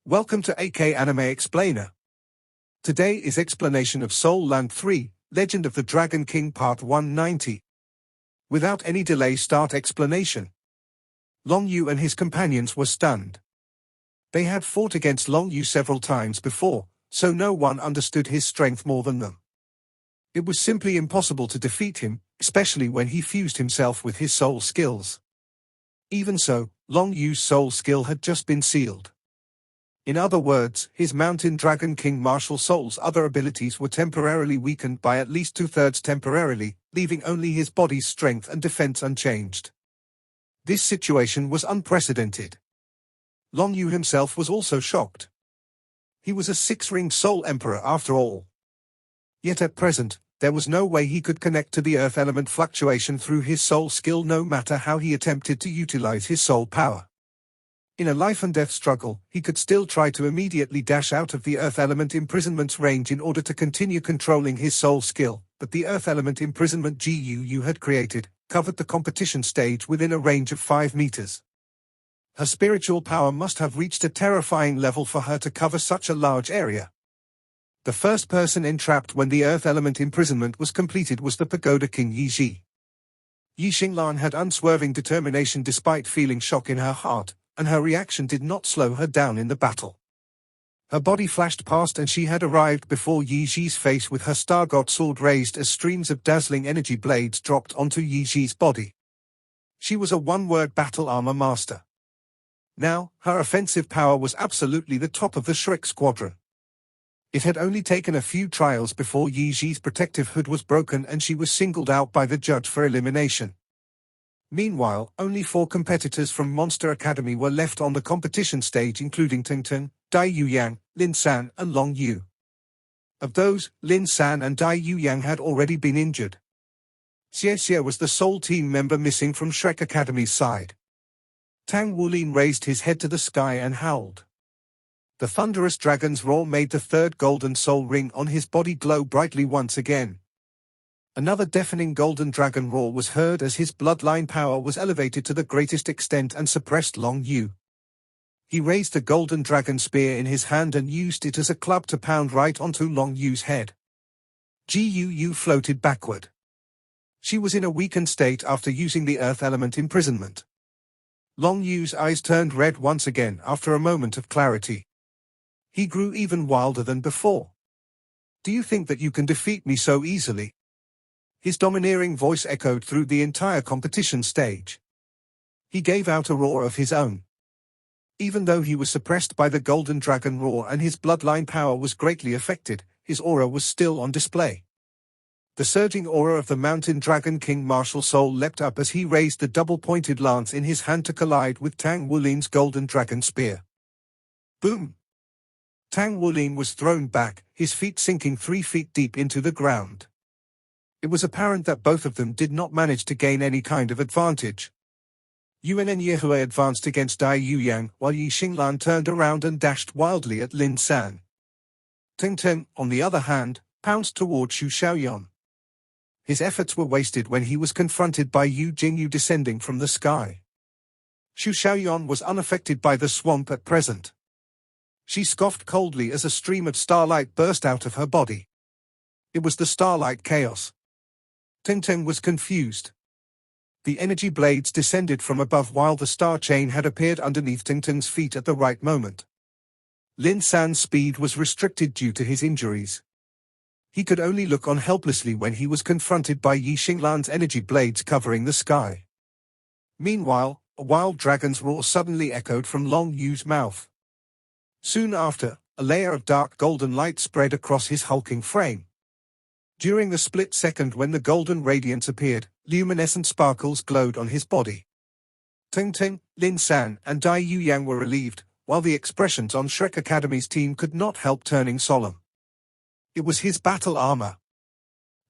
Welcome to AK Anime Explainer. Today is explanation of Soul Land 3, Legend of the Dragon King Part 190. Without any delay, start explanation. Long Yu and his companions were stunned. They had fought against Long Yu several times before, so no one understood his strength more than them. It was simply impossible to defeat him, especially when he fused himself with his soul skills. Even so, Long Yu's soul skill had just been sealed. In other words, his Mountain Dragon King martial soul's other abilities were temporarily weakened by at least 2/3 temporarily, leaving only his body's strength and defense unchanged. This situation was unprecedented. Long Yu himself was also shocked. He was a six-ringed soul emperor after all. Yet at present, there was no way he could connect to the earth element fluctuation through his soul skill, no matter how he attempted to utilize his soul power. In a life-and-death struggle, he could still try to immediately dash out of the earth element imprisonment's range in order to continue controlling his soul skill, but the earth element imprisonment GUU had created covered the competition stage within a range of 5 meters. Her spiritual power must have reached a terrifying level for her to cover such a large area. The first person entrapped when the earth element imprisonment was completed was the Pagoda King Yi. Yi Xinglan had unswerving determination despite feeling shock in her heart, and her reaction did not slow her down in the battle. Her body flashed past and she had arrived before Yi Ji's face with her Star God sword raised as streams of dazzling energy blades dropped onto Yi Ji's body. She was a one-word battle armor master. Now, her offensive power was absolutely the top of the Shrek squadron. It had only taken a few trials before Yi Ji's protective hood was broken and she was singled out by the judge for elimination. Meanwhile, only 4 competitors from Monster Academy were left on the competition stage, including Tang San, Dai Yuyang, Lin San, and Long Yu. Of those, Lin San and Dai Yuyang had already been injured. Xie Xie was the sole team member missing from Shrek Academy's side. Tang Wulin raised his head to the sky and howled. The thunderous dragon's roar made the third golden soul ring on his body glow brightly once again. Another deafening golden dragon roar was heard as his bloodline power was elevated to the greatest extent and suppressed Long Yu. He raised the golden dragon spear in his hand and used it as a club to pound right onto Long Yu's head. GUU floated backward. She was in a weakened state after using the earth element imprisonment. Long Yu's eyes turned red once again after a moment of clarity. He grew even wilder than before. "Do you think that you can defeat me so easily?" His domineering voice echoed through the entire competition stage. He gave out a roar of his own. Even though he was suppressed by the golden dragon roar and his bloodline power was greatly affected, his aura was still on display. The surging aura of the Mountain Dragon King martial soul leapt up as he raised the double-pointed lance in his hand to collide with Tang Wulin's golden dragon spear. Boom! Tang Wulin was thrown back, his feet sinking 3 feet deep into the ground. It was apparent that both of them did not manage to gain any kind of advantage. Yuan and Yehue advanced against Dai Yuyang, while Yi Xinglan turned around and dashed wildly at Lin San. Tang San, on the other hand, pounced toward Xu Xiaoyan. His efforts were wasted when he was confronted by Yu Jingyu descending from the sky. Xu Xiaoyan was unaffected by the swamp at present. She scoffed coldly as a stream of starlight burst out of her body. It was the starlight chaos. Tang San was confused. The energy blades descended from above while the star chain had appeared underneath Tang San's feet at the right moment. Lin San's speed was restricted due to his injuries. He could only look on helplessly when he was confronted by Yi Xinglan's energy blades covering the sky. Meanwhile, a wild dragon's roar suddenly echoed from Long Yu's mouth. Soon after, a layer of dark golden light spread across his hulking frame. During the split second when the golden radiance appeared, luminescent sparkles glowed on his body. Tang San, Lin San, and Dai Yuyang were relieved, while the expressions on Shrek Academy's team could not help turning solemn. It was his battle armor.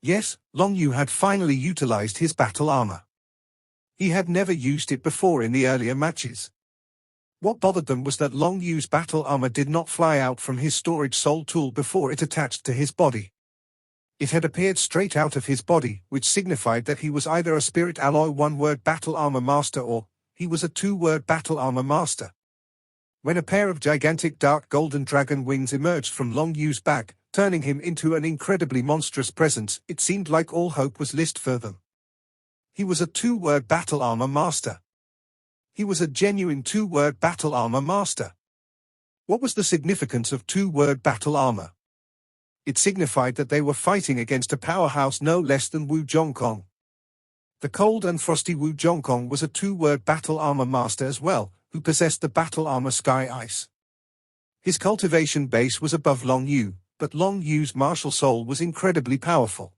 Yes, Long Yu had finally utilized his battle armor. He had never used it before in the earlier matches. What bothered them was that Long Yu's battle armor did not fly out from his storage soul tool before it attached to his body. It had appeared straight out of his body, which signified that he was either a spirit alloy one-word battle armor master or he was a 2-word battle armor master. When a pair of gigantic dark golden dragon wings emerged from Long Yu's back, turning him into an incredibly monstrous presence, it seemed like all hope was lost for them. He was a two-word battle armor master. He was a genuine two-word battle armor master. What was the significance of two-word battle armor? It signified that they were fighting against a powerhouse no less than Wu Zhongkong. The cold and frosty Wu Zhongkong was a two-word battle armor master as well, who possessed the battle armor Sky Ice. His cultivation base was above Long Yu, but Long Yu's martial soul was incredibly powerful.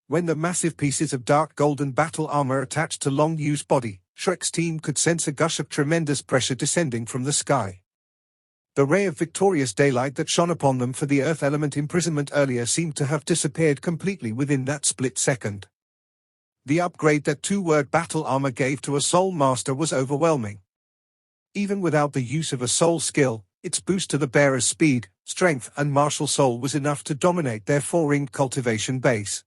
When the massive pieces of dark golden battle armor attached to Long Yu's body, Shrek's team could sense a gush of tremendous pressure descending from the sky. The ray of victorious daylight that shone upon them for the earth element imprisonment earlier seemed to have disappeared completely within that split second. The upgrade that two-word battle armor gave to a soul master was overwhelming. Even without the use of a soul skill, its boost to the bearer's speed, strength and martial soul was enough to dominate their four-ringed cultivation base.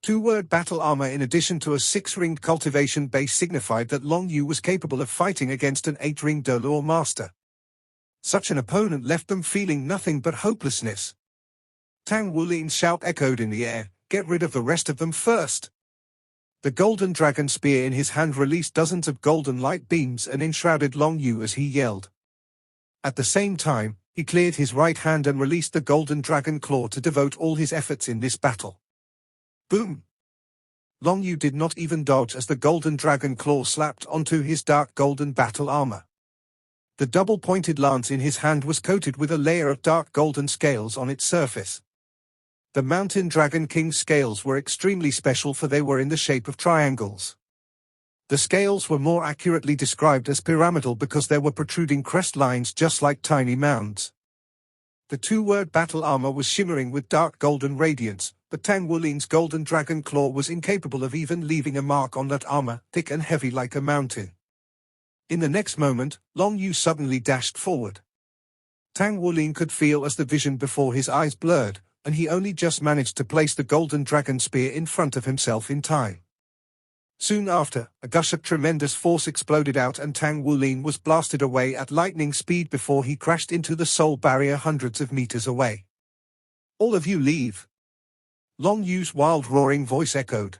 Two-word battle armor in addition to a six-ringed cultivation base signified that Long Yu was capable of fighting against an eight-ringed Dolor master. Such an opponent left them feeling nothing but hopelessness. Tang Wulin's shout echoed in the air, "Get rid of the rest of them first!" The golden dragon spear in his hand released dozens of golden light beams and enshrouded Long Yu as he yelled. At the same time, he cleared his right hand and released the golden dragon claw to devote all his efforts in this battle. Boom! Long Yu did not even dodge as the golden dragon claw slapped onto his dark golden battle armor. The double-pointed lance in his hand was coated with a layer of dark golden scales on its surface. The Mountain Dragon King's scales were extremely special, for they were in the shape of triangles. The scales were more accurately described as pyramidal because there were protruding crest lines just like tiny mounds. The two-word battle armor was shimmering with dark golden radiance, but Tang Wulin's golden dragon claw was incapable of even leaving a mark on that armor, thick and heavy like a mountain. In the next moment, Long Yu suddenly dashed forward. Tang Wulin could feel as the vision before his eyes blurred, and he only just managed to place the golden dragon spear in front of himself in time. Soon after, a gush of tremendous force exploded out and Tang Wulin was blasted away at lightning speed before he crashed into the soul barrier hundreds of meters away. "All of you leave!" Long Yu's wild roaring voice echoed.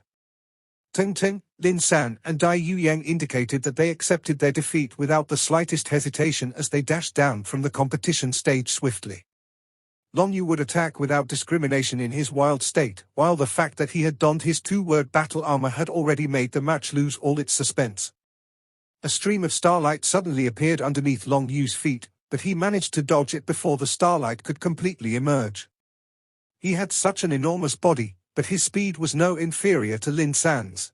Tang San, Lin San and Dai Yuyang indicated that they accepted their defeat without the slightest hesitation as they dashed down from the competition stage swiftly. Long Yu would attack without discrimination in his wild state, while the fact that he had donned his two-word battle armor had already made the match lose all its suspense. A stream of starlight suddenly appeared underneath Long Yu's feet, but he managed to dodge it before the starlight could completely emerge. He had such an enormous body, but his speed was no inferior to Lin San's.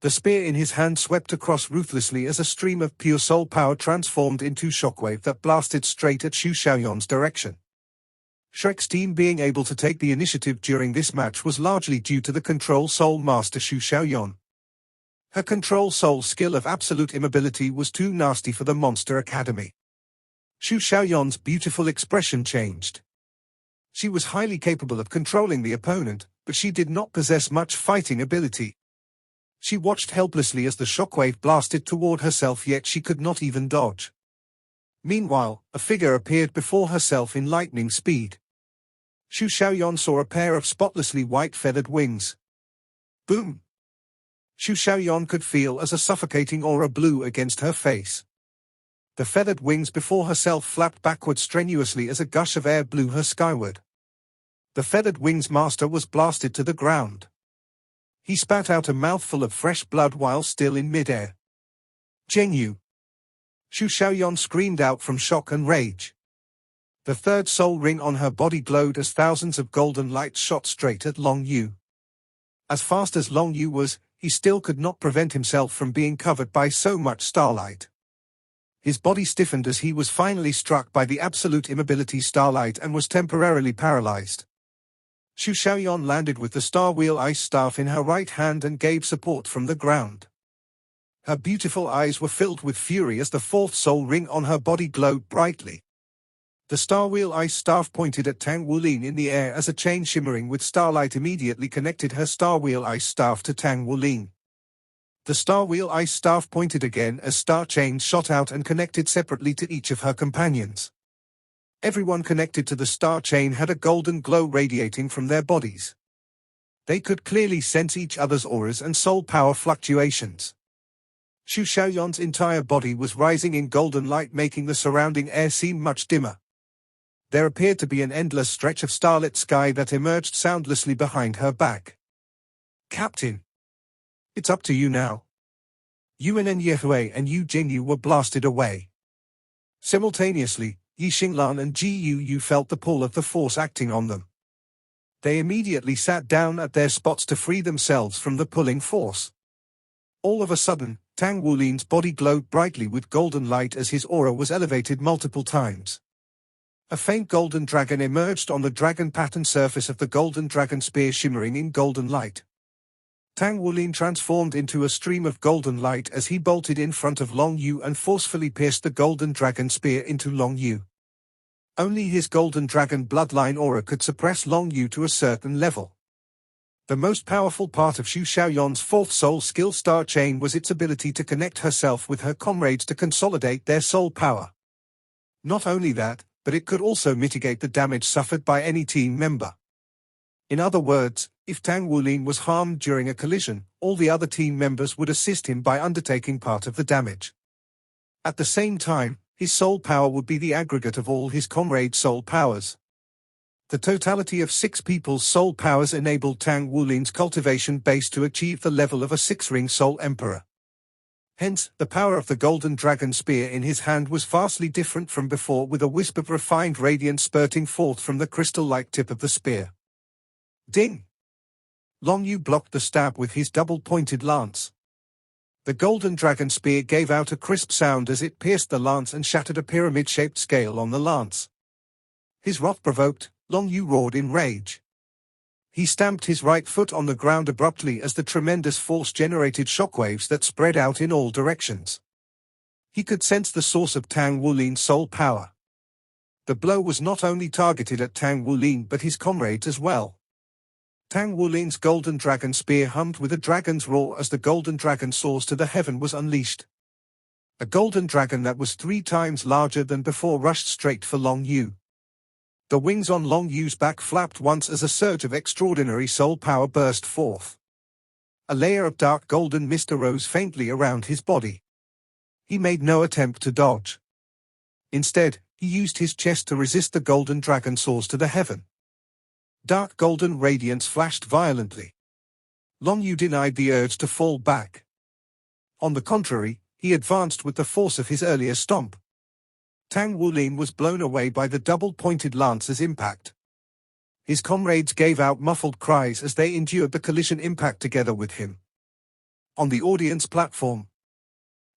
The spear in his hand swept across ruthlessly as a stream of pure soul power transformed into shockwave that blasted straight at Xu Xiaoyon's direction. Shrek's team being able to take the initiative during this match was largely due to the Control Soul Master Xu Xiaoyon. Her Control Soul skill of absolute immobility was too nasty for the Monster Academy. Xu Xiaoyon's beautiful expression changed. She was highly capable of controlling the opponent, but she did not possess much fighting ability. She watched helplessly as the shockwave blasted toward herself, yet she could not even dodge. Meanwhile, a figure appeared before herself in lightning speed. Xu Xiaoyon saw a pair of spotlessly white feathered wings. Boom! Xu Xiaoyon could feel as a suffocating aura blew against her face. The feathered wings before herself flapped backward strenuously as a gush of air blew her skyward. The feathered wings master was blasted to the ground. He spat out a mouthful of fresh blood while still in midair. Zhengyu! Xu Xiaoyon screamed out from shock and rage. The third soul ring on her body glowed as thousands of golden lights shot straight at Long Yu. As fast as Long Yu was, he still could not prevent himself from being covered by so much starlight. His body stiffened as he was finally struck by the absolute immobility starlight and was temporarily paralyzed. Xu Xiaoyon landed with the Star Wheel Ice Staff in her right hand and gave support from the ground. Her beautiful eyes were filled with fury as the fourth soul ring on her body glowed brightly. The Star Wheel Ice Staff pointed at Tang Wulin in the air as a chain shimmering with starlight immediately connected her Star Wheel Ice Staff to Tang Wulin. The Star Wheel Ice Staff pointed again as star chains shot out and connected separately to each of her companions. Everyone connected to the star chain had a golden glow radiating from their bodies. They could clearly sense each other's auras and soul power fluctuations. Xu Xiaoyon's entire body was rising in golden light, making the surrounding air seem much dimmer. There appeared to be an endless stretch of starlit sky that emerged soundlessly behind her back. "Captain, it's up to you now." Yuan and Yehui and Yu Jingyu were blasted away. Simultaneously, Yi Xinglan and Ji Yu felt the pull of the force acting on them. They immediately sat down at their spots to free themselves from the pulling force. All of a sudden, Tang Wulin's body glowed brightly with golden light as his aura was elevated multiple times. A faint golden dragon emerged on the dragon pattern surface of the golden dragon spear, shimmering in golden light. Tang Wulin transformed into a stream of golden light as he bolted in front of Long Yu and forcefully pierced the golden dragon spear into Long Yu. Only his golden dragon bloodline aura could suppress Long Yu to a certain level. The most powerful part of Xu Xiaoyon's fourth soul skill star chain was its ability to connect herself with her comrades to consolidate their soul power. Not only that, but it could also mitigate the damage suffered by any team member. In other words, if Tang Wulin was harmed during a collision, all the other team members would assist him by undertaking part of the damage. At the same time, his soul power would be the aggregate of all his comrades' soul powers. The totality of 6 people's soul powers enabled Tang Wulin's cultivation base to achieve the level of a 6-ring soul emperor. Hence, the power of the golden dragon spear in his hand was vastly different from before, with a wisp of refined radiance spurting forth from the crystal-like tip of the spear. Ding! Long Yu blocked the stab with his double-pointed lance. The golden dragon spear gave out a crisp sound as it pierced the lance and shattered a pyramid-shaped scale on the lance. His wrath provoked, Long Yu roared in rage. He stamped his right foot on the ground abruptly as the tremendous force generated shockwaves that spread out in all directions. He could sense the source of Tang Wulin's soul power. The blow was not only targeted at Tang Wulin but his comrades as well. Tang Wulin's golden dragon spear hummed with a dragon's roar as the golden dragon soars to the heaven was unleashed. A golden dragon that was 3 times larger than before rushed straight for Long Yu. The wings on Long Yu's back flapped once as a surge of extraordinary soul power burst forth. A layer of dark golden mist arose faintly around his body. He made no attempt to dodge. Instead, he used his chest to resist the golden dragon soars to the heaven. Dark golden radiance flashed violently. Long Yu denied the urge to fall back. On the contrary, he advanced with the force of his earlier stomp. Tang Wulin was blown away by the double-pointed lance's impact. His comrades gave out muffled cries as they endured the collision impact together with him. On the audience platform,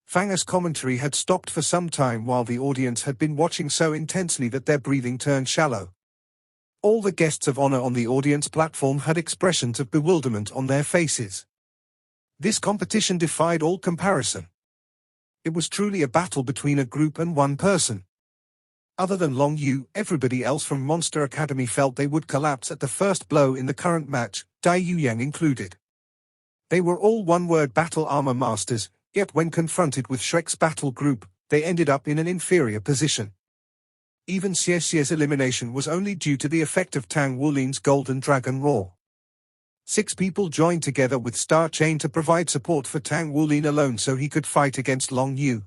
Fanga's commentary had stopped for some time while the audience had been watching so intensely that their breathing turned shallow. All the guests of honor on the audience platform had expressions of bewilderment on their faces. This competition defied all comparison. It was truly a battle between a group and one person. Other than Long Yu, everybody else from Monster Academy felt they would collapse at the first blow in the current match, Dai Yuyang included. They were all one-word battle armor masters, yet when confronted with Shrek's battle group, they ended up in an inferior position. Even Xie Xie's elimination was only due to the effect of Tang Wulin's golden dragon roar. 6 people joined together with Star Chain to provide support for Tang Wulin alone so he could fight against Long Yu.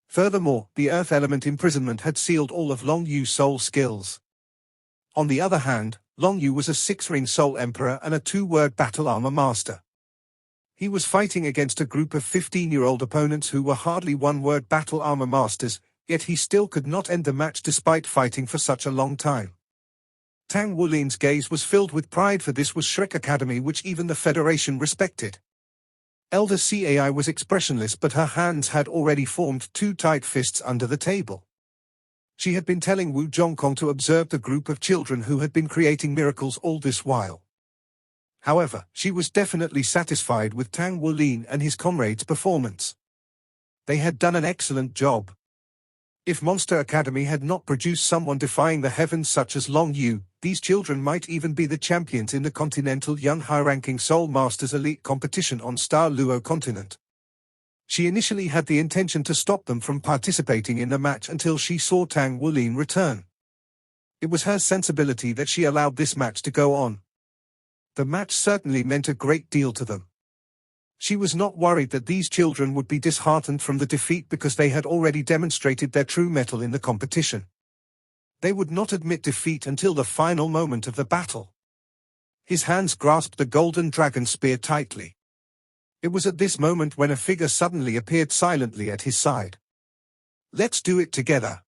Furthermore, the Earth Element imprisonment had sealed all of Long Yu's soul skills. On the other hand, Long Yu was a 6-ring soul emperor and a 2-word battle armor master. He was fighting against a group of 15-year-old opponents who were hardly 1-word battle armor masters, yet he still could not end the match despite fighting for such a long time. Tang Wulin's gaze was filled with pride, for this was Shrek Academy which even the Federation respected. Elder Cai was expressionless, but her hands had already formed 2 tight fists under the table. She had been telling Wu Zhongkong to observe the group of children who had been creating miracles all this while. However, she was definitely satisfied with Tang Wulin and his comrades' performance. They had done an excellent job. If Monster Academy had not produced someone defying the heavens such as Long Yu, These children might even be the champions in the Continental Young High-Ranking Soul Masters Elite competition on Star Luo continent. She initially had the intention to stop them from participating in the match until she saw Tang Wulin return. It was her sensibility that she allowed this match to go on. The match certainly meant a great deal to them. She was not worried that these children would be disheartened from the defeat because they had already demonstrated their true mettle in the competition. They would not admit defeat until the final moment of the battle. His hands grasped the golden dragon spear tightly. It was at this moment when a figure suddenly appeared silently at his side. "Let's do it together."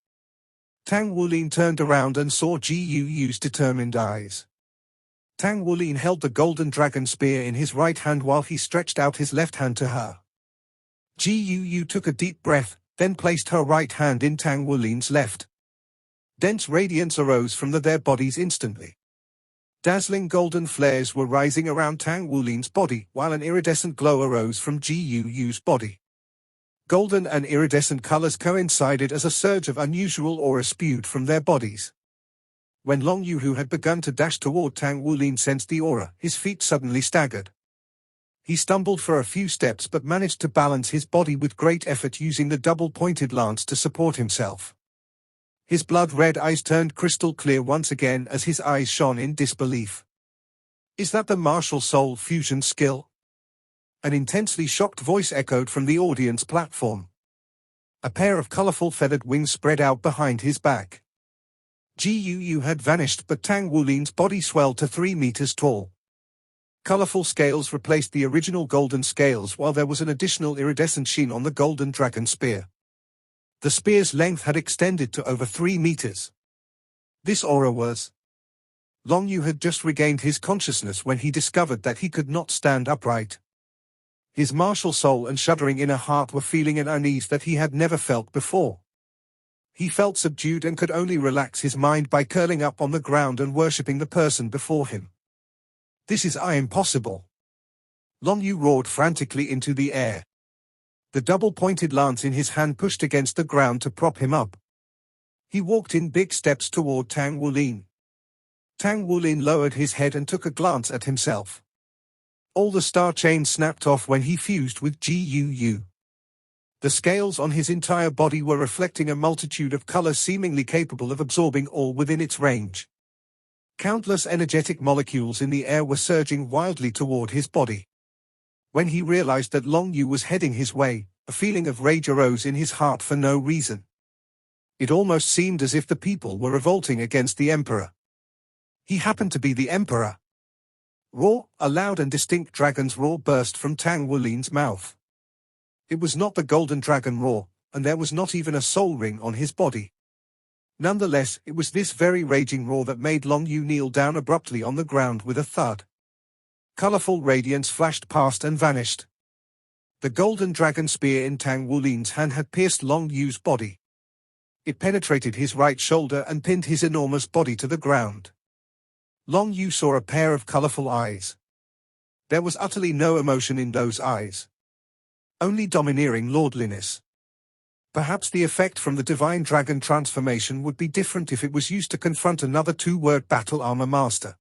Tang Wulin turned around and saw Ji Yu's determined eyes. Tang Wulin held the golden dragon spear in his right hand while he stretched out his left hand to her. Ji Yu took a deep breath, then placed her right hand in Tang Wulin's left. Dense radiance arose from their bodies instantly. Dazzling golden flares were rising around Tang Wulin's body, while an iridescent glow arose from Ji Yu's body. Golden and iridescent colors coincided as a surge of unusual aura spewed from their bodies. When Long Yu, who had begun to dash toward Tang Wulin, sensed the aura, his feet suddenly staggered. He stumbled for a few steps but managed to balance his body with great effort, using the double-pointed lance to support himself. His blood-red eyes turned crystal clear once again as his eyes shone in disbelief. "Is that the martial soul fusion skill?" An intensely shocked voice echoed from the audience platform. A pair of colorful feathered wings spread out behind his back. Ji Yu had vanished, but Tang Wulin's body swelled to 3 meters tall. Colorful scales replaced the original golden scales, while there was an additional iridescent sheen on the golden dragon spear. The spear's length had extended to over 3 meters. This aura was... Long Yu had just regained his consciousness when he discovered that he could not stand upright. His martial soul and shuddering inner heart were feeling an unease that he had never felt before. He felt subdued and could only relax his mind by curling up on the ground and worshipping the person before him. "This is impossible!" Long Yu roared frantically into the air. The double-pointed lance in his hand pushed against the ground to prop him up. He walked in big steps toward Tang Wulin. Tang Wulin lowered his head and took a glance at himself. All the star chains snapped off when he fused with Ji Yu. The scales on his entire body were reflecting a multitude of colors seemingly capable of absorbing all within its range. Countless energetic molecules in the air were surging wildly toward his body. When he realized that Long Yu was heading his way, a feeling of rage arose in his heart for no reason. It almost seemed as if the people were revolting against the Emperor. He happened to be the Emperor. Roar! A loud and distinct dragon's roar burst from Tang Wulin's mouth. It was not the golden dragon roar, and there was not even a soul ring on his body. Nonetheless, it was this very raging roar that made Long Yu kneel down abruptly on the ground with a thud. Colorful radiance flashed past and vanished. The golden dragon spear in Tang Wulin's hand had pierced Long Yu's body. It penetrated his right shoulder and pinned his enormous body to the ground. Long Yu saw a pair of colorful eyes. There was utterly no emotion in those eyes. Only domineering lordliness. Perhaps the effect from the divine dragon transformation would be different if it was used to confront another two-word battle armor master.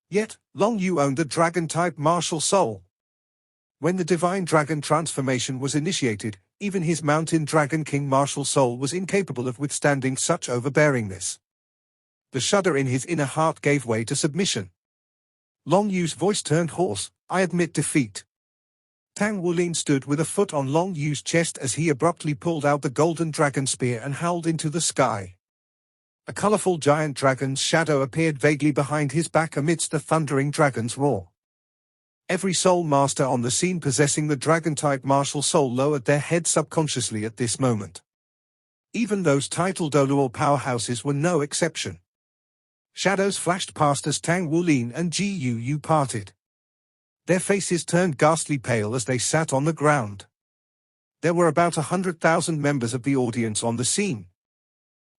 Yet, Long Yu owned the dragon-type martial soul. When the divine dragon transformation was initiated, even his mountain dragon king martial soul was incapable of withstanding such overbearingness. The shudder in his inner heart gave way to submission. Long Yu's voice turned hoarse. "I admit defeat." Tang Wulin stood with a foot on Long Yu's chest as he abruptly pulled out the golden dragon spear and howled into the sky. A colorful giant dragon's shadow appeared vaguely behind his back amidst the thundering dragon's roar. Every soul master on the scene possessing the dragon-type martial soul lowered their heads subconsciously at this moment. Even those titled Doluo powerhouses were no exception. Shadows flashed past as Tang Wulin and Ji Yu parted. Their faces turned ghastly pale as they sat on the ground. There were about 100,000 members of the audience on the scene.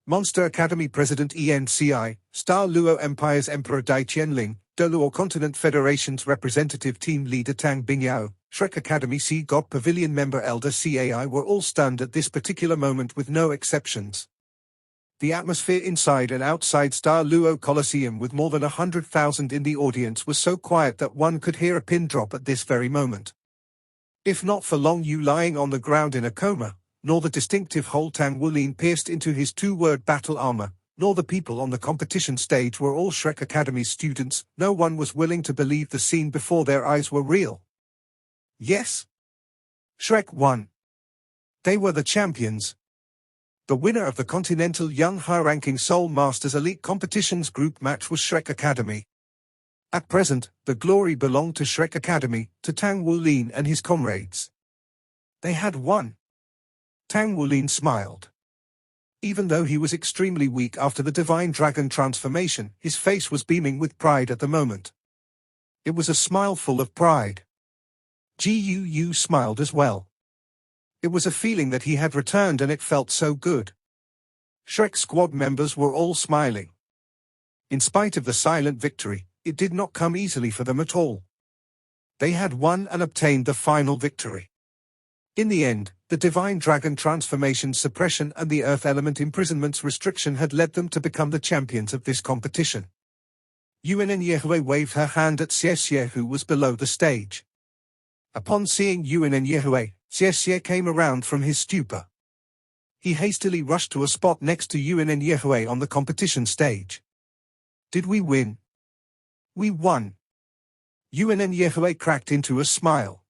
Monster Academy President ENCI, Star Luo Empire's Emperor Dai Qianling, Doluo Continent Federation's representative team leader Tang Bingyao, Shrek Academy Sea God Pavilion member Elder CAI were all stunned at this particular moment with no exceptions. The atmosphere inside and outside Star Luo Coliseum with more than 100,000 in the audience was so quiet that one could hear a pin drop at this very moment. If not for Long Yu lying on the ground in a coma, nor the distinctive hole Tang Wulin pierced into his two-word battle armor, nor the people on the competition stage were all Shrek Academy's students, no one was willing to believe the scene before their eyes were real. Yes. Shrek won. They were the champions. The winner of the Continental Young High-Ranking Soul Masters Elite Competitions group match was Shrek Academy. At present, the glory belonged to Shrek Academy, to Tang Wulin and his comrades. They had won. Tang Wulin smiled. Even though he was extremely weak after the Divine Dragon transformation, his face was beaming with pride at the moment. It was a smile full of pride. Gu smiled as well. It was a feeling that he had returned and it felt so good. Shrek squad members were all smiling. In spite of the silent victory, it did not come easily for them at all. They had won and obtained the final victory. In the end, the Divine Dragon transformation suppression and the Earth Element imprisonment's restriction had led them to become the champions of this competition. Yuan and Yehue waved her hand at Xie, who was below the stage. Upon seeing Yuan and Yehue, Xie came around from his stupor. He hastily rushed to a spot next to Yuan and Yehue on the competition stage. Did we win? We won. Yuan and Yehue cracked into a smile.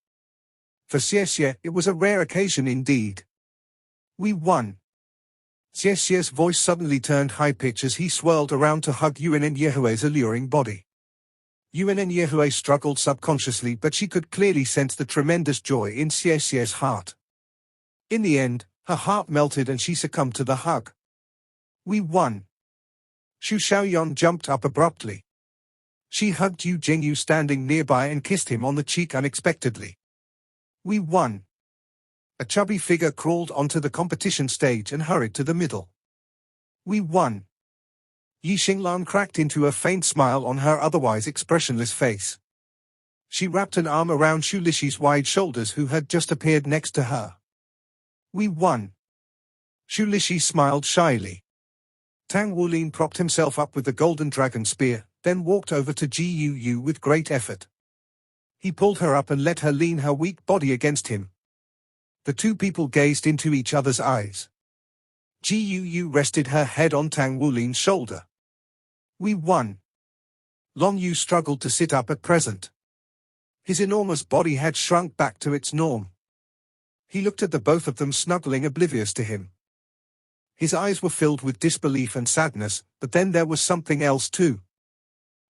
For Xie, it was a rare occasion indeed. We won. Xie's voice suddenly turned high-pitched as he swirled around to hug Yuan and Yehue's alluring body. Yuan and Yehue struggled subconsciously, but she could clearly sense the tremendous joy in Xie's heart. In the end, her heart melted and she succumbed to the hug. We won. Xu Xiaoyan jumped up abruptly. She hugged Yu Jingyu standing nearby and kissed him on the cheek unexpectedly. We won. A chubby figure crawled onto the competition stage and hurried to the middle. We won. Yi Xinglan cracked into a faint smile on her otherwise expressionless face. She wrapped an arm around Xu Lishi's wide shoulders, who had just appeared next to her. We won. Xu Lishi smiled shyly. Tang Wulin propped himself up with the golden dragon spear, then walked over to Gu with great effort. He pulled her up and let her lean her weak body against him. The two people gazed into each other's eyes. Gu rested her head on Tang Wulin's shoulder. We won. Long Yu struggled to sit up at present. His enormous body had shrunk back to its norm. He looked at the both of them snuggling, oblivious to him. His eyes were filled with disbelief and sadness, but then there was something else too.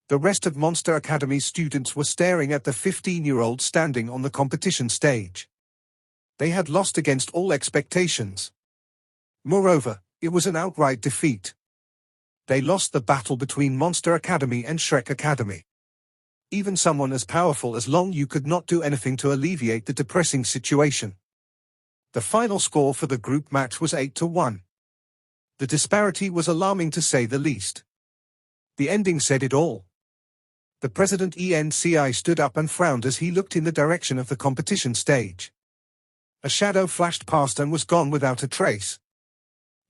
The rest of Monster Academy's students were staring at the 15-year-old standing on the competition stage. They had lost against all expectations. Moreover, it was an outright defeat. They lost the battle between Monster Academy and Shrek Academy. Even someone as powerful as Long Yu could not do anything to alleviate the depressing situation. The final score for the group match was 8-1. The disparity was alarming to say the least. The ending said it all. The president ENCI stood up and frowned as he looked in the direction of the competition stage. A shadow flashed past and was gone without a trace.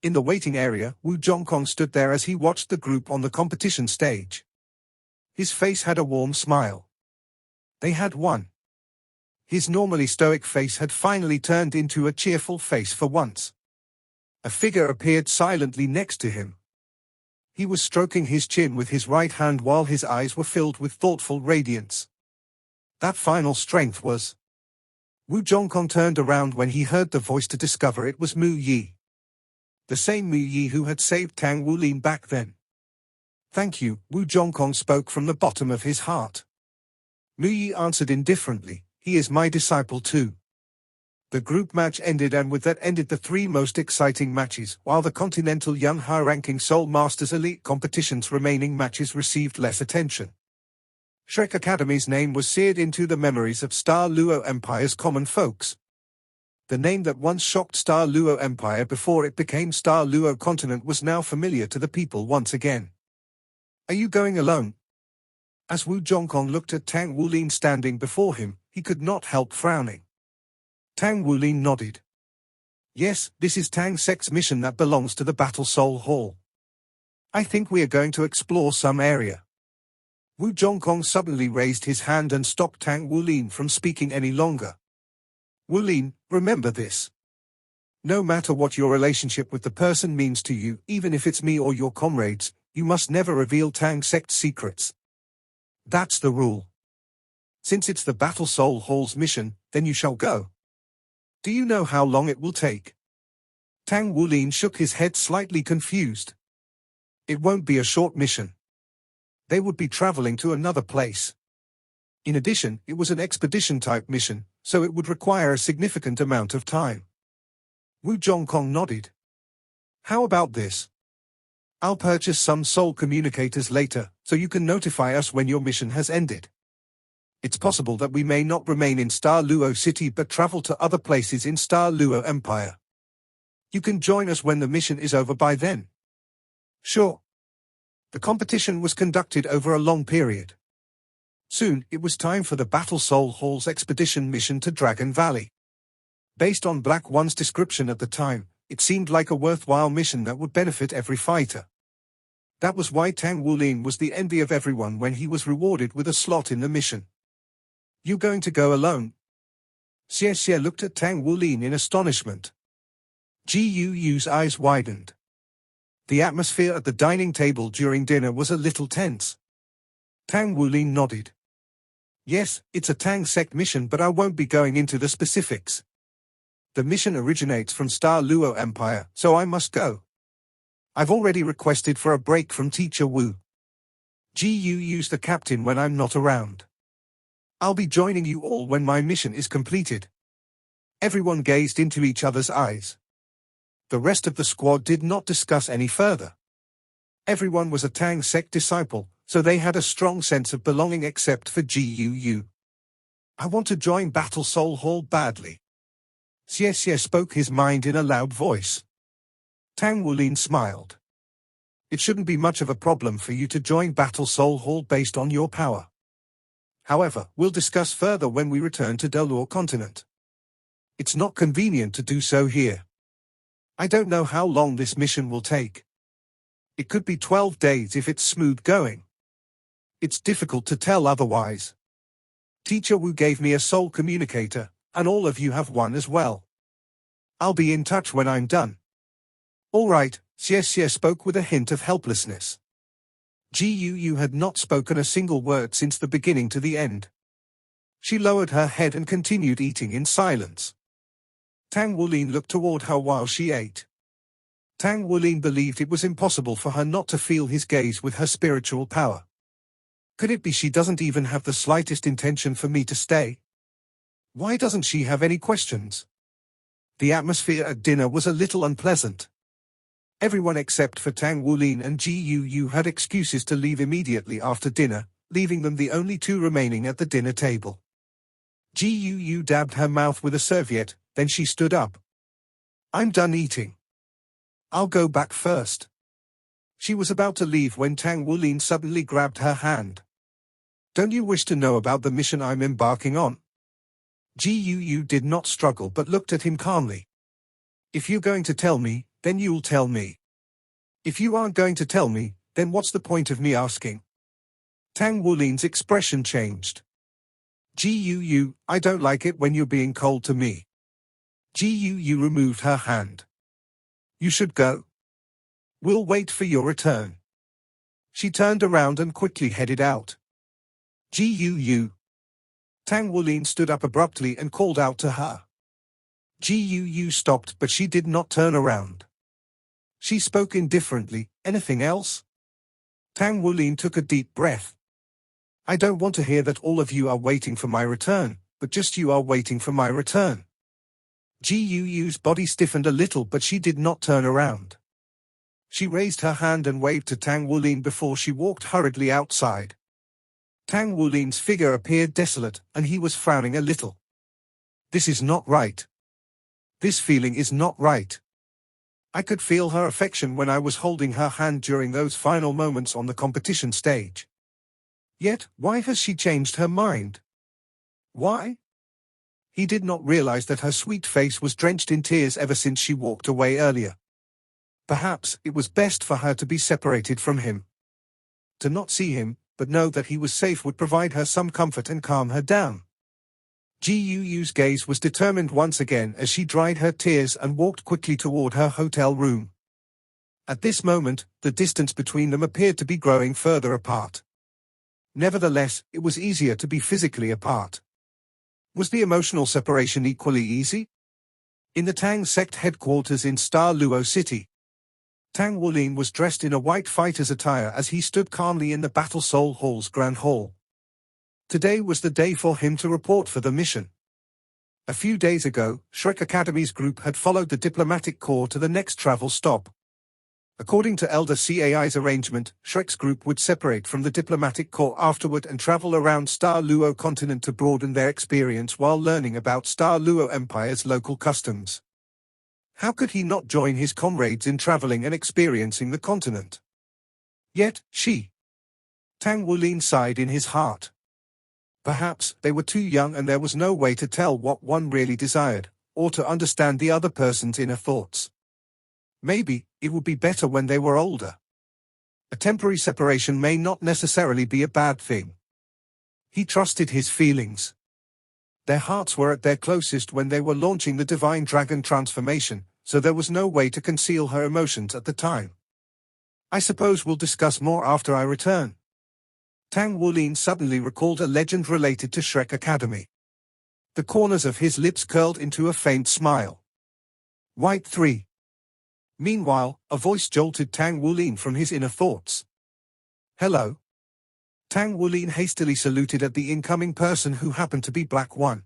In the waiting area, Wu Zhongkong stood there as he watched the group on the competition stage. His face had a warm smile. They had won. His normally stoic face had finally turned into a cheerful face for once. A figure appeared silently next to him. He was stroking his chin with his right hand while his eyes were filled with thoughtful radiance. That final strength was... Wu Zhongkong turned around when he heard the voice to discover it was Mu Yi. The same Mu Yi who had saved Tang Wulin back then. Thank you, Wu Zhongkong spoke from the bottom of his heart. Mu Yi answered indifferently, he is my disciple too. The group match ended, and with that ended the three most exciting matches, while the Continental Young High-Ranking Soul Masters Elite Competition's remaining matches received less attention. Shrek Academy's name was seared into the memories of Star Luo Empire's common folks. The name that once shocked Star Luo Empire before it became Star Luo Continent was now familiar to the people once again. Are you going alone? As Wu Zhongkong looked at Tang Wulin standing before him, he could not help frowning. Tang Wulin nodded. Yes, this is Tang Sek's mission that belongs to the Battle Soul Hall. I think we are going to explore some area. Wu Zhongkong suddenly raised his hand and stopped Tang Wulin from speaking any longer. Wulin, remember this. No matter what your relationship with the person means to you, even if it's me or your comrades, you must never reveal Tang sect secrets. That's the rule. Since it's the Battle Soul Hall's mission, then you shall go. Do you know how long it will take? Tang Wulin shook his head, slightly confused. It won't be a short mission. They would be traveling to another place. In addition, it was an expedition-type mission, so it would require a significant amount of time. Wu Zhongkong nodded. How about this? I'll purchase some soul communicators later, so you can notify us when your mission has ended. It's possible that we may not remain in Star Luo City but travel to other places in Star Luo Empire. You can join us when the mission is over by then. Sure. The competition was conducted over a long period. Soon, it was time for the Battle Soul Hall's expedition mission to Dragon Valley. Based on Black One's description at the time, it seemed like a worthwhile mission that would benefit every fighter. That was why Tang Wulin was the envy of everyone when he was rewarded with a slot in the mission. You going to go alone? Xie Xie looked at Tang Wulin in astonishment. Ji Yu's eyes widened. The atmosphere at the dining table during dinner was a little tense. Tang Wulin nodded. Yes, it's a Tang sect mission, but I won't be going into the specifics. The mission originates from Star Luo Empire, so I must go. I've already requested for a break from Teacher Wu. Ji Yu's the captain when I'm not around. I'll be joining you all when my mission is completed. Everyone gazed into each other's eyes. The rest of the squad did not discuss any further. Everyone was a Tang sect disciple, so they had a strong sense of belonging except for Ji Yu. I want to join Battle Soul Hall badly. Xie Xie spoke his mind in a loud voice. Tang Wulin smiled. It shouldn't be much of a problem for you to join Battle Soul Hall based on your power. However, we'll discuss further when we return to Delor Continent. It's not convenient to do so here. I don't know how long this mission will take. It could be 12 days if it's smooth going. It's difficult to tell otherwise. Teacher Wu gave me a soul communicator, and all of you have one as well. I'll be in touch when I'm done. All right, Xie Xie spoke with a hint of helplessness. Ji Yu had not spoken a single word since the beginning to the end. She lowered her head and continued eating in silence. Tang Wulin looked toward her while she ate. Tang Wulin believed it was impossible for her not to feel his gaze with her spiritual power. Could it be she doesn't even have the slightest intention for me to stay? Why doesn't she have any questions? The atmosphere at dinner was a little unpleasant. Everyone except for Tang Wulin and Ji Yu had excuses to leave immediately after dinner, leaving them the only two remaining at the dinner table. Ji Yu dabbed her mouth with a serviette, then she stood up. I'm done eating. I'll go back first. She was about to leave when Tang Wulin suddenly grabbed her hand. Don't you wish to know about the mission I'm embarking on? Ji Yu did not struggle but looked at him calmly. If you're going to tell me, then you'll tell me. If you aren't going to tell me, then what's the point of me asking? Tang Wulin's expression changed. Ji Yu, I don't like it when you're being cold to me. Ji Yu removed her hand. You should go. We'll wait for your return. She turned around and quickly headed out. Ji Yu. Tang Wulin stood up abruptly and called out to her. Ji Yu stopped, but she did not turn around. She spoke indifferently. Anything else? Tang Wulin took a deep breath. I don't want to hear that all of you are waiting for my return, but just you are waiting for my return. Ji Yu's body stiffened a little, but she did not turn around. She raised her hand and waved to Tang Wulin before she walked hurriedly outside. Tang Wulin's figure appeared desolate, and he was frowning a little. This is not right. This feeling is not right. I could feel her affection when I was holding her hand during those final moments on the competition stage. Yet, why has she changed her mind? Why? He did not realize that her sweet face was drenched in tears ever since she walked away earlier. Perhaps it was best for her to be separated from him. To not see him, but know that he was safe would provide her some comfort and calm her down. Gu's gaze was determined once again as she dried her tears and walked quickly toward her hotel room. At this moment, the distance between them appeared to be growing further apart. Nevertheless, it was easier to be physically apart. Was the emotional separation equally easy? In the Tang sect headquarters in Star Luo City, Tang Wulin was dressed in a white fighter's attire as he stood calmly in the Battle Soul Hall's Grand Hall. Today was the day for him to report for the mission. A few days ago, Shrek Academy's group had followed the diplomatic corps to the next travel stop. According to Elder CAI's arrangement, Shrek's group would separate from the diplomatic corps afterward and travel around Star Luo continent to broaden their experience while learning about Star Luo Empire's local customs. How could he not join his comrades in traveling and experiencing the continent? Yet, Tang Wulin sighed in his heart. Perhaps they were too young and there was no way to tell what one really desired, or to understand the other person's inner thoughts. Maybe it would be better when they were older. A temporary separation may not necessarily be a bad thing. He trusted his feelings. Their hearts were at their closest when they were launching the Divine Dragon transformation, so there was no way to conceal her emotions at the time. I suppose we'll discuss more after I return. Tang Wulin suddenly recalled a legend related to Shrek Academy. The corners of his lips curled into a faint smile. White 3. Meanwhile, a voice jolted Tang Wulin from his inner thoughts. Hello. Tang Wulin hastily saluted at the incoming person who happened to be Black One.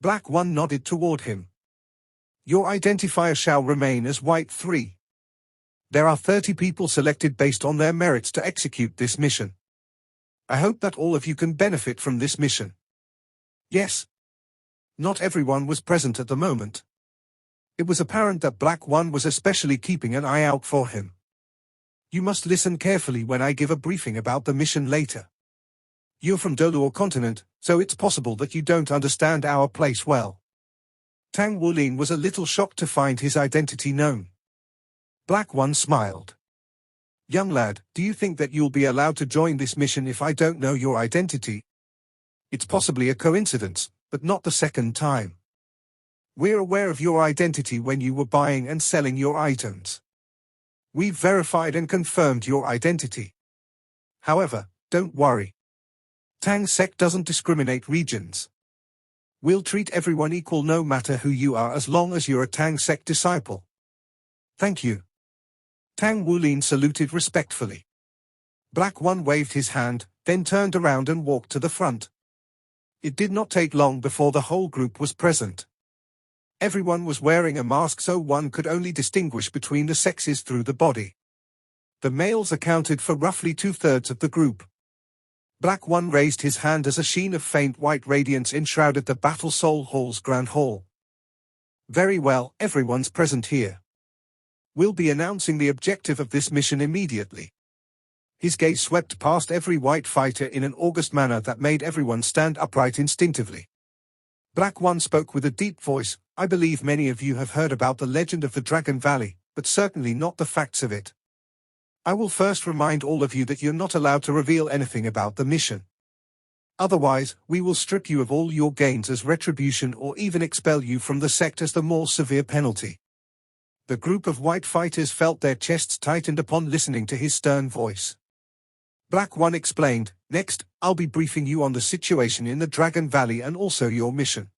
Black One nodded toward him. Your identifier shall remain as White 3. There are 30 people selected based on their merits to execute this mission. I hope that all of you can benefit from this mission. Yes. Not everyone was present at the moment. It was apparent that Black One was especially keeping an eye out for him. You must listen carefully when I give a briefing about the mission later. You're from Doluo continent, so it's possible that you don't understand our place well. Tang Wulin was a little shocked to find his identity known. Black One smiled. Young lad, do you think that you'll be allowed to join this mission if I don't know your identity? It's possibly a coincidence, but not the second time. We're aware of your identity when you were buying and selling your items. We've verified and confirmed your identity. However, don't worry. Tang Sect doesn't discriminate regions. We'll treat everyone equal no matter who you are as long as you're a Tang Sect disciple. Thank you. Tang Wulin saluted respectfully. Black One waved his hand, then turned around and walked to the front. It did not take long before the whole group was present. Everyone was wearing a mask so one could only distinguish between the sexes through the body. The males accounted for roughly 2/3 of the group. Black One raised his hand as a sheen of faint white radiance enshrouded the Battle Soul Hall's Grand Hall. Very well, everyone's present here. We'll be announcing the objective of this mission immediately. His gaze swept past every white fighter in an august manner that made everyone stand upright instinctively. Black One spoke with a deep voice. I believe many of you have heard about the legend of the Dragon Valley, but certainly not the facts of it. I will first remind all of you that you're not allowed to reveal anything about the mission. Otherwise, we will strip you of all your gains as retribution or even expel you from the sect as the more severe penalty. The group of white fighters felt their chests tightened upon listening to his stern voice. Black One explained, next, I'll be briefing you on the situation in the Dragon Valley and also your mission.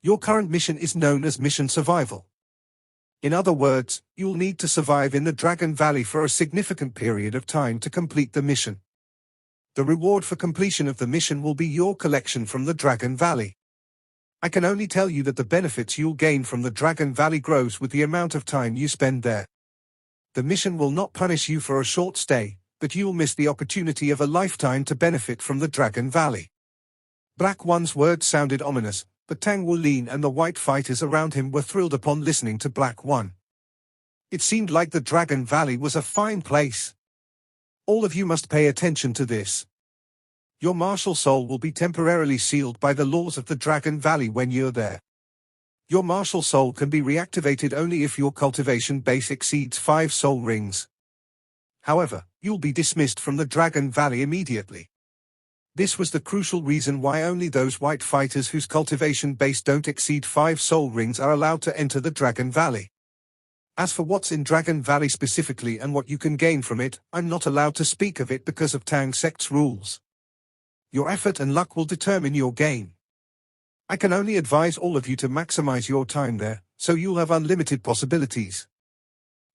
Your current mission is known as Mission Survival. In other words, you'll need to survive in the Dragon Valley for a significant period of time to complete the mission. The reward for completion of the mission will be your collection from the Dragon Valley. I can only tell you that the benefits you'll gain from the Dragon Valley grows with the amount of time you spend there. The mission will not punish you for a short stay, but you'll miss the opportunity of a lifetime to benefit from the Dragon Valley. Black One's words sounded ominous, but Tang Wulin and the white fighters around him were thrilled upon listening to Black One. It seemed like the Dragon Valley was a fine place. All of you must pay attention to this. Your martial soul will be temporarily sealed by the laws of the Dragon Valley when you're there. Your martial soul can be reactivated only if your cultivation base exceeds 5 soul rings. However, you'll be dismissed from the Dragon Valley immediately. This was the crucial reason why only those white fighters whose cultivation base don't exceed 5 soul rings are allowed to enter the Dragon Valley. As for what's in Dragon Valley specifically and what you can gain from it, I'm not allowed to speak of it because of Tang Sect's rules. Your effort and luck will determine your gain. I can only advise all of you to maximize your time there, so you'll have unlimited possibilities.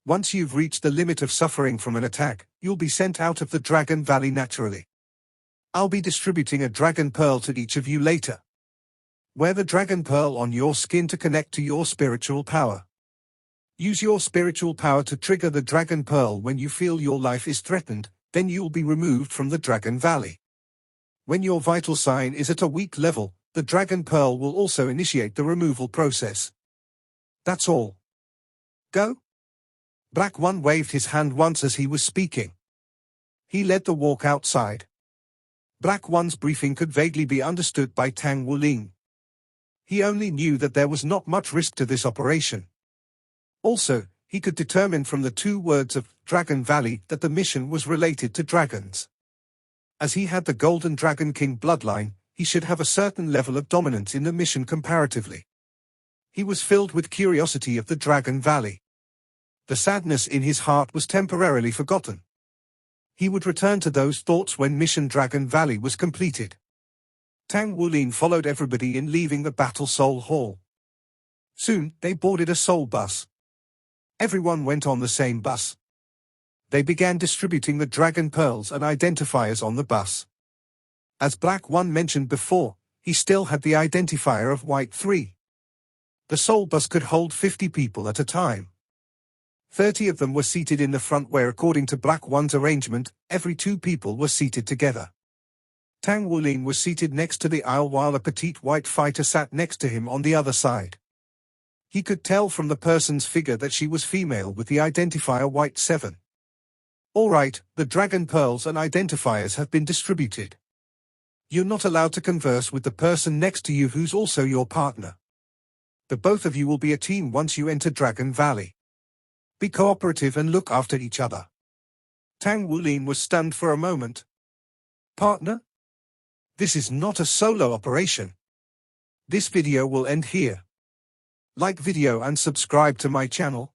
Once you've reached the limit of suffering from an attack, you'll be sent out of the Dragon Valley naturally. I'll be distributing a Dragon Pearl to each of you later. Wear the Dragon Pearl on your skin to connect to your spiritual power. Use your spiritual power to trigger the Dragon Pearl when you feel your life is threatened, then you'll be removed from the Dragon Valley. When your vital sign is at a weak level, the Dragon Pearl will also initiate the removal process. That's all. Go. Black One waved his hand once as he was speaking. He led the walk outside. Black One's briefing could vaguely be understood by Tang Wuling. He only knew that there was not much risk to this operation. Also, he could determine from the 2 words of Dragon Valley that the mission was related to dragons. As he had the Golden Dragon King bloodline, he should have a certain level of dominance in the mission comparatively. He was filled with curiosity of the Dragon Valley. The sadness in his heart was temporarily forgotten. He would return to those thoughts when Mission Dragon Valley was completed. Tang Wuling followed everybody in leaving the Battle Soul Hall. Soon, they boarded a soul bus. Everyone went on the same bus. They began distributing the Dragon Pearls and identifiers on the bus. As Black One mentioned before, he still had the identifier of White 3. The soul bus could hold 50 people at a time. 30 of them were seated in the front where, according to Black One's arrangement, every 2 people were seated together. Tang Wuling was seated next to the aisle while a petite white fighter sat next to him on the other side. He could tell from the person's figure that she was female with the identifier White 7. Alright, the Dragon Pearls and identifiers have been distributed. You're not allowed to converse with the person next to you who's also your partner. The both of you will be a team once you enter Dragon Valley. Be cooperative and look after each other. Tang Wuling was stunned for a moment. Partner? This is not a solo operation. This video will end here. Like video and subscribe to my channel.